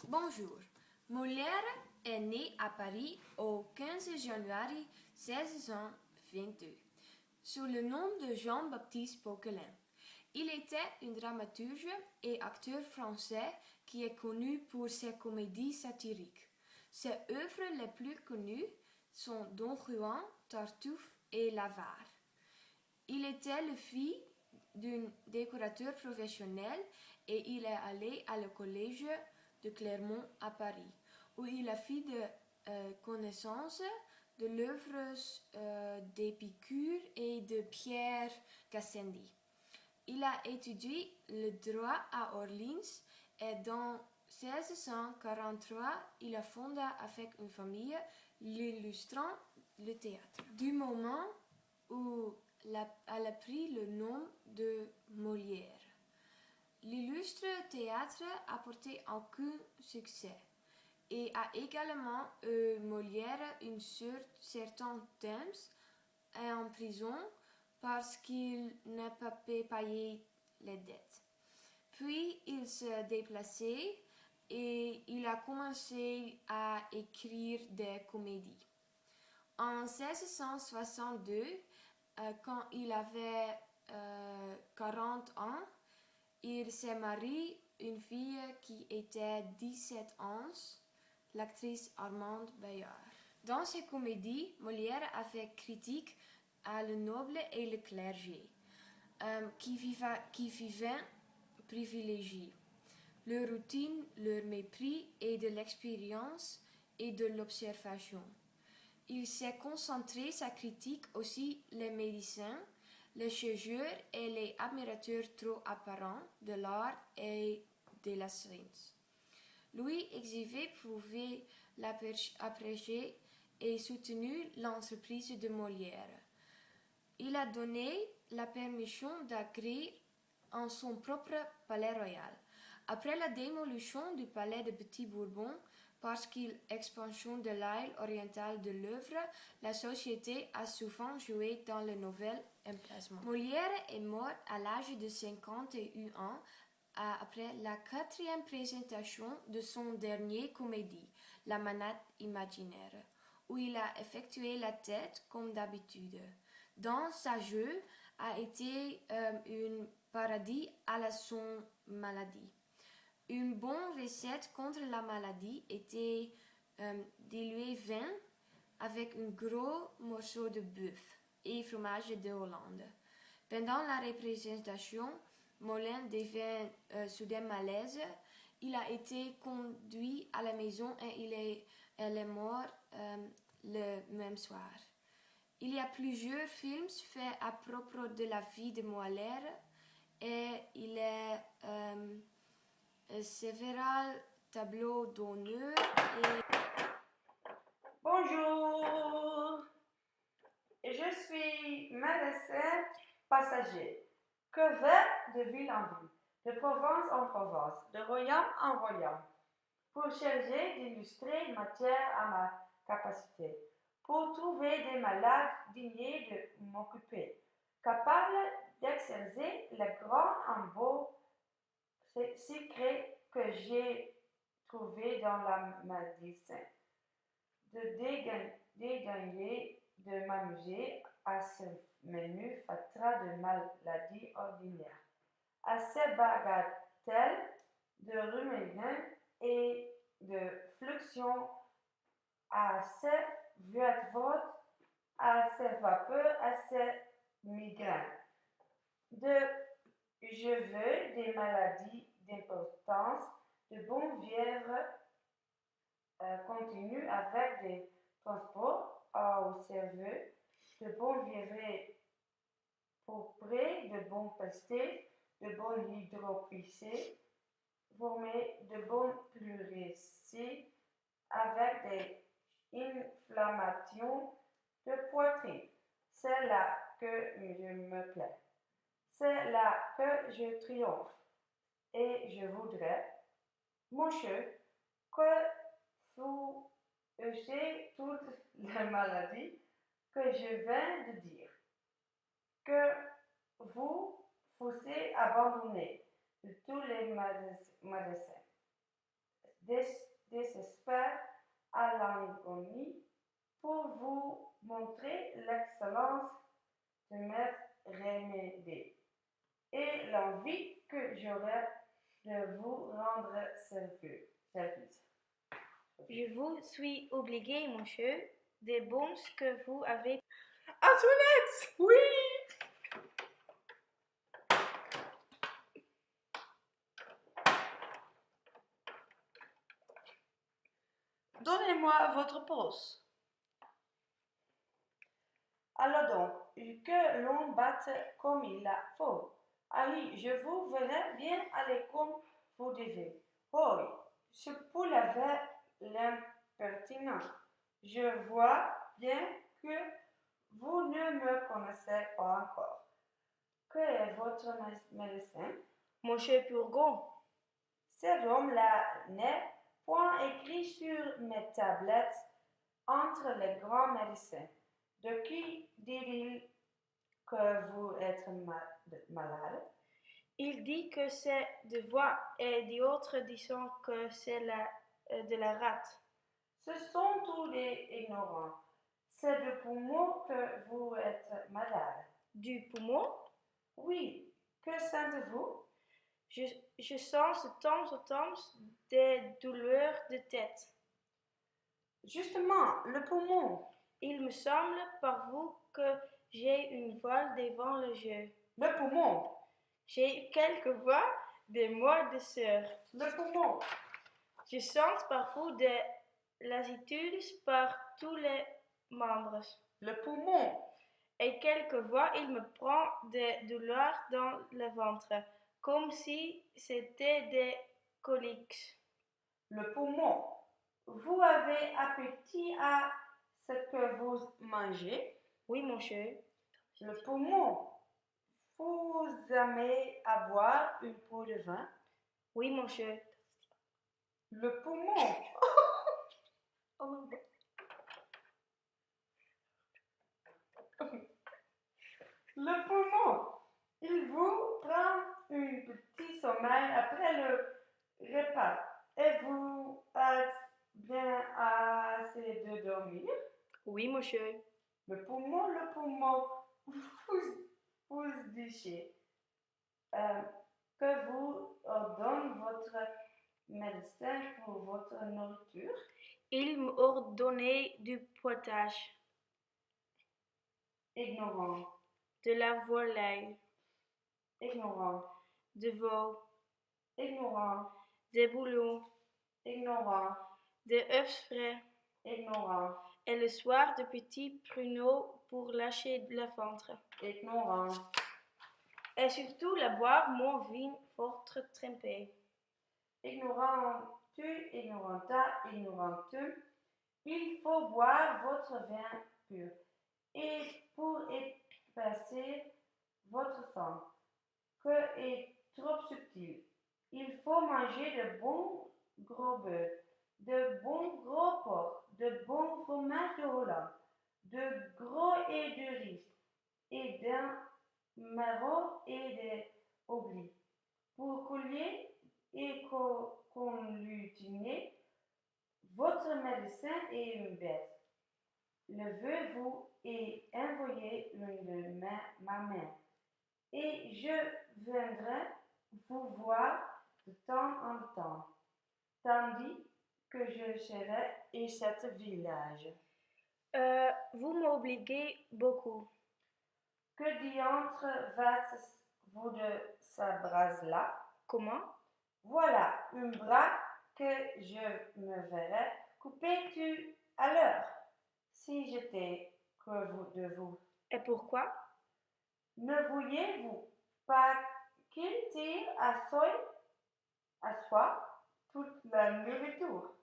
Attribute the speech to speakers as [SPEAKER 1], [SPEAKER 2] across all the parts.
[SPEAKER 1] Bonjour. Molière est né à Paris au 15 janvier 1622 sous le nom de Jean-Baptiste Poquelin. Il était un dramaturge et acteur français qui est connu pour ses comédies satiriques. Ses œuvres les plus connues sont Don Juan, Tartuffe et l'Avare. Il était le fils d'un décorateur professionnel et il est allé à le collège de Clermont à Paris, où il a fait de connaissances de l'œuvre d'Épicure et de Pierre Gassendi. Il a étudié le droit à Orléans et dans 1643, il a fondé avec une famille l'illustrant le théâtre. Du moment où elle a pris le nom de Molière. L'illustre théâtre a porté aucun succès et a également Molière un certain temps en prison parce qu'il n'a pas pu payer les dettes. Puis il s'est déplacé et il a commencé à écrire des comédies. En 1662, quand il avait 40 ans, il s'est marié une fille qui était 17 ans, l'actrice Armande Bayard. Dans ses comédies, Molière a fait critique à le noble et le clergé, qui vivaient privilégiés. Leur routine, leur mépris et de l'expérience et de l'observation. Il s'est concentré sa critique aussi les médecins, les chercheurs et les admirateurs trop apparents de l'art et de la science. Lui exhibait, pouvait apprécier et soutenu l'entreprise de Molière. Il a donné la permission d'agir en son propre palais royal. Après la démolition du palais de Petit-Bourbon, parce que l'expansion de l'aile orientale de l'œuvre, la société a souvent joué dans le nouvel emplacement. Molière est mort à l'âge de 51 ans après la 4e présentation de son dernier comédie, La Manette imaginaire, où il a effectué la tête comme d'habitude. Dans sa jeu a été un paradis à la son maladie. Une bonne recette contre la maladie était diluer vin avec un gros morceau de bœuf et fromage de Hollande. Pendant la représentation, Molin devint soudain malaise. Il a été conduit à la maison et elle est mort le même soir. Il y a plusieurs films faits à propos de la vie de Molière et il est sévéral tableau d'honneur et...
[SPEAKER 2] Bonjour, je suis médecin passager que va de ville en ville, de province en province, de royaume en royaume, pour chercher d'illustrer matière à ma capacité, pour trouver des malades dignes de m'occuper, capables d'exercer le grand en beau secret que j'ai trouvé dans la médecine, de dédaigner de m'amuser à ce menu fatras de maladies ordinaires, à ces bagatelles de remèdes et de fluxions, à ces votes, à ces vapeurs, à ces migraines. Je veux des maladies d'importance, de bons fièvres continue avec des transports au cerveau, de bons vivrés pour près, de bons pastés, de bons hydropisés, formés de bons pleurécies avec des inflammations de poitrine. C'est là que je me plais. C'est là que je triomphe. Et je voudrais, monsieur, que vous eussiez toutes les maladies que je viens de dire, que vous fussiez abandonné de tous les médecins, désespère à l'agonie pour vous montrer l'excellence de mes remèdes et l'envie que j'aurais de vous rendre service.
[SPEAKER 3] Je vous suis obligé, monsieur, des bons que vous avez.
[SPEAKER 2] Antoinette, oui! Donnez-moi votre pose. Alors donc, que l'on batte comme il faut. Allez, je vous verrai bien aller comme vous devez. Oui, ce poule avait l'impertinent. Je vois bien que vous ne me connaissez pas encore. Que est votre médecin?
[SPEAKER 3] Monsieur Purgon.
[SPEAKER 2] Cet homme-là n'est point écrit sur mes tablettes entre les grands médecins. De qui dit-il que vous êtes malade?
[SPEAKER 3] Il dit que c'est de voix et d'autres disent que c'est de la rate.
[SPEAKER 2] Ce sont tous des ignorants. C'est du poumon que vous êtes malade.
[SPEAKER 3] Du poumon?
[SPEAKER 2] Oui. Que sentez-vous?
[SPEAKER 3] Je sens de temps en temps des douleurs de tête.
[SPEAKER 2] Justement, le poumon.
[SPEAKER 3] Il me semble par vous que j'ai une voile devant le jeu.
[SPEAKER 2] Le poumon.
[SPEAKER 3] J'ai quelquefois des maux de sœur.
[SPEAKER 2] Le poumon.
[SPEAKER 3] Je sens parfois des lassitudes par tous les membres.
[SPEAKER 2] Le poumon.
[SPEAKER 3] Et quelquefois, il me prend des douleurs dans le ventre, comme si c'était des coliques.
[SPEAKER 2] Le poumon. Vous avez appétit à ce que vous mangez?
[SPEAKER 3] Oui, monsieur.
[SPEAKER 2] Le poumon. Vous aimez à boire une peau de vin?
[SPEAKER 3] Oui, monsieur.
[SPEAKER 2] Le poumon. Le poumon. Il vous prend un petit sommeil après le repas et vous êtes bien assez de dormir?
[SPEAKER 3] Oui, monsieur.
[SPEAKER 2] Le poumon, vous dichez que vous ordonne votre médecin pour votre nourriture?
[SPEAKER 3] Il m'ordonnait du potage,
[SPEAKER 2] Ignorant,
[SPEAKER 3] de la volaille,
[SPEAKER 2] ignorant,
[SPEAKER 3] de veau,
[SPEAKER 2] ignorant,
[SPEAKER 3] des bouillons,
[SPEAKER 2] ignorant,
[SPEAKER 3] des œufs frais,
[SPEAKER 2] ignorant,
[SPEAKER 3] et le soir de petits pruneaux pour lâcher le ventre.
[SPEAKER 2] ignorant,
[SPEAKER 3] Et surtout la boire mon vin fort trempé.
[SPEAKER 2] ignorant-tu, ignoranta, ignorantum, il faut boire votre vin pur, et pour épaissir votre sang, que est trop subtil, il faut manger de bons gros bœufs, de bons gros porcs, de bons fromages de Hollande, de gros et de riz, et d'un marron et des oublis. Pour collier et conlutiner, votre médecin est une bête. Le veux vous et envoyer une de ma main, et je viendrai vous voir de temps en temps, tandis que je serai et cet village.
[SPEAKER 3] Vous m'obligez beaucoup.
[SPEAKER 2] Que diantre va-t-vous de sa brase-là?
[SPEAKER 3] Comment?
[SPEAKER 2] Voilà un bras que je me verrais couper à l'heure, si j'étais que vous de vous.
[SPEAKER 3] Et pourquoi?
[SPEAKER 2] Ne voyez-vous pas qu'il tire à soi toute la nourriture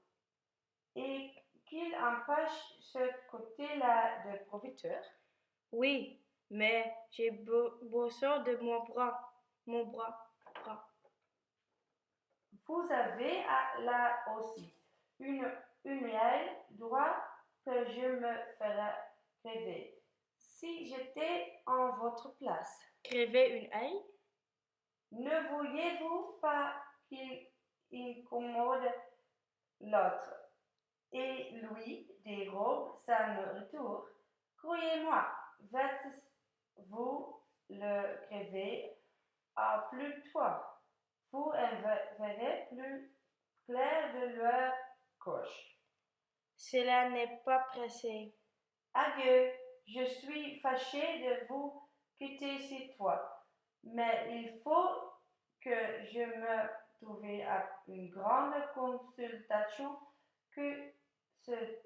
[SPEAKER 2] et qu'il empêche ce côté-là de profiteur?
[SPEAKER 3] Oui, mais j'ai besoin de mon bras.
[SPEAKER 2] Vous avez là aussi une aile droite que je me ferais crever si j'étais en votre place.
[SPEAKER 3] Crever une aile?
[SPEAKER 2] Ne voyez-vous pas qu'il incommode l'autre. Et lui des robes sans retour. Croyez-moi, faites-vous le crever à plus toi. Vous verrez plus clair de leur gauche.
[SPEAKER 3] Cela n'est pas pressé.
[SPEAKER 2] Adieu, je suis fâché de vous quitter cette fois, mais il faut que je me trouve à une grande consultation que se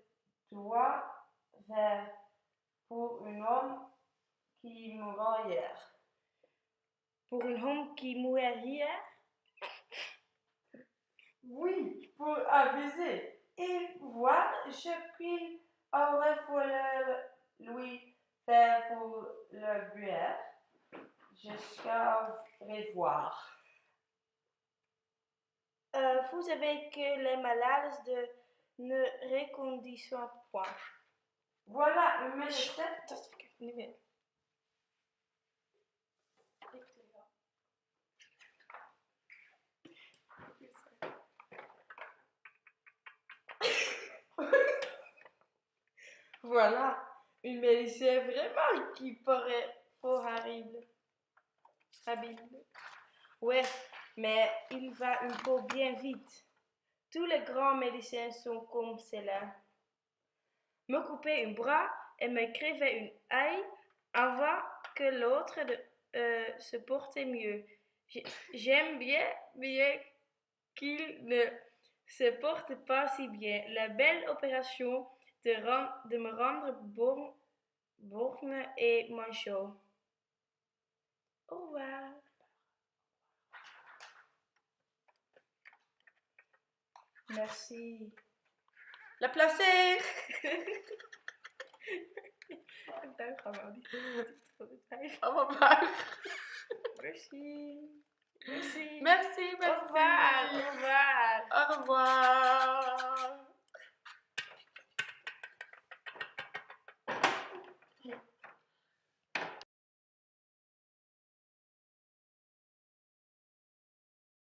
[SPEAKER 2] doit faire pour un homme qui mourut hier.
[SPEAKER 3] Pour un homme qui mourait hier,
[SPEAKER 2] Oui, pour aviser et voir ce qu'il aurait fallu lui faire pour le guerre. Jusqu'à revoir.
[SPEAKER 3] vous savez que les malades ne reconditionnent point.
[SPEAKER 2] Voilà un médecin.
[SPEAKER 3] Voilà, une médecin vraiment qui paraît fort habile. Ouais, mais il va un peu bien vite. Tous les grands médecins sont comme cela. Me couper un bras et me crever une œil avant que l'autre se porte mieux. J'aime bien qu'il ne se porte pas si bien. La belle opération de me rendre borgne et manchot. Au revoir. Merci.
[SPEAKER 2] La placer. Au revoir.
[SPEAKER 3] Merci. Merci.
[SPEAKER 2] Merci, merci.
[SPEAKER 3] Au revoir. Au revoir.
[SPEAKER 2] Au revoir.